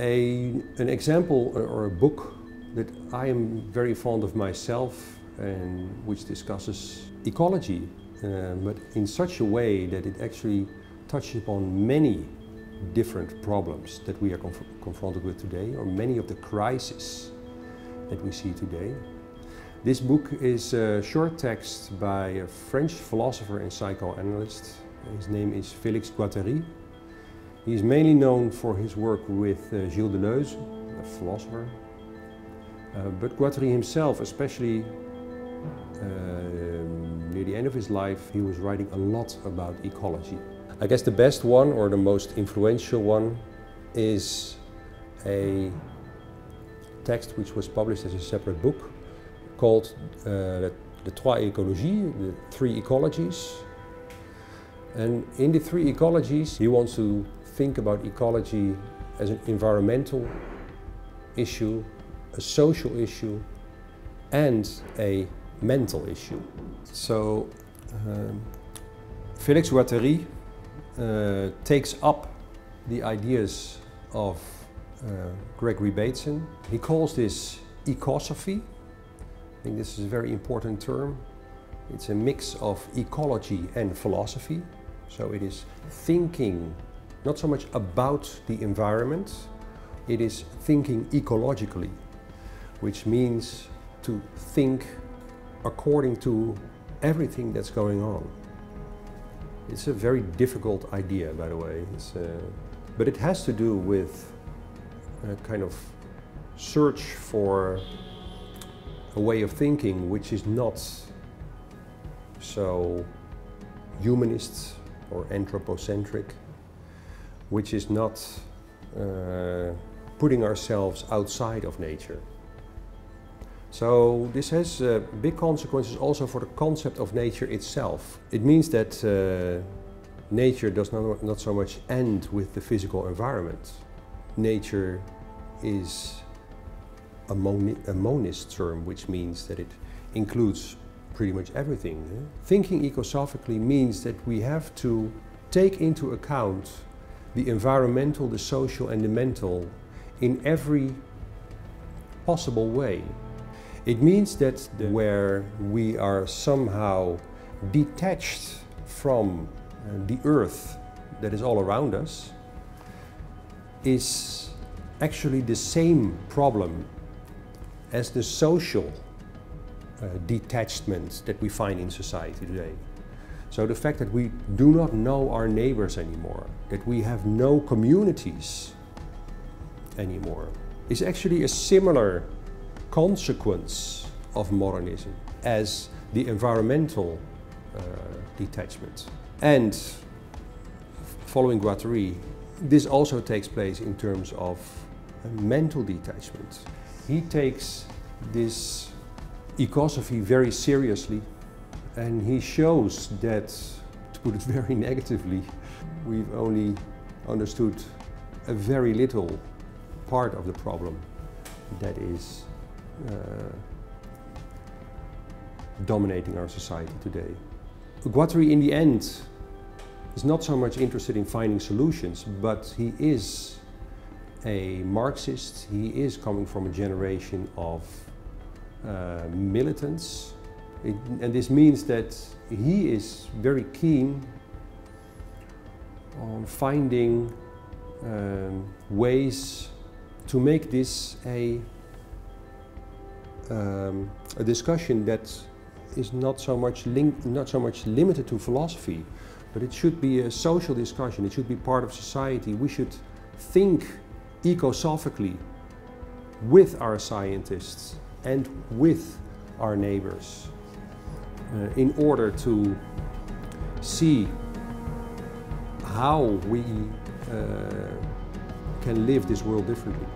An example or a book that I am very fond of myself and which discusses ecology, but in such a way that it actually touches upon many different problems that we are confronted with today, or many of the crises that we see today. This book is a short text by a French philosopher and psychoanalyst. His name is Félix Guattari. He is mainly known for his work with Gilles Deleuze, a philosopher. But Guattari himself, especially near the end of his life, he was writing a lot about ecology. I guess the best one, or the most influential one, is a text which was published as a separate book called the Trois Écologies, the Three Ecologies. And in the three ecologies, he wants to think about ecology as an environmental issue, a social issue, and a mental issue. So Félix Guattari takes up the ideas of Gregory Bateson. He calls this ecosophy. I think this is a very important term. It's a mix of ecology and philosophy. So it is thinking not so much about the environment, it is thinking ecologically, which means to think according to everything that's going on. It's a very difficult idea, by the way, but it has to do with a kind of search for a way of thinking which is not so humanist or anthropocentric, which is not putting ourselves outside of nature. So this has big consequences also for the concept of nature itself. It means that nature does not so much end with the physical environment. Nature is a monist term, which means that it includes pretty much everything. Thinking ecosophically means that we have to take into account the environmental, the social and the mental in every possible way. It means that where we are somehow detached from the earth that is all around us is actually the same problem as the social detachment that we find in society today. So the fact that we do not know our neighbors anymore, that we have no communities anymore, is actually a similar consequence of modernism as the environmental detachment. And following Guattari, this also takes place in terms of mental detachment. He takes this ecosophy very seriously, and he shows that, to put it very negatively, we've only understood a very little part of the problem that is dominating our society today. Guattari, in the end, is not so much interested in finding solutions, but he is a Marxist. He is coming from a generation of militants, and this means that he is very keen on finding ways to make this a discussion that is not so much limited to philosophy, but it should be a social discussion. It should be part of society. We should think ecosophically with our scientists and with our neighbors in order to see how we can live this world differently.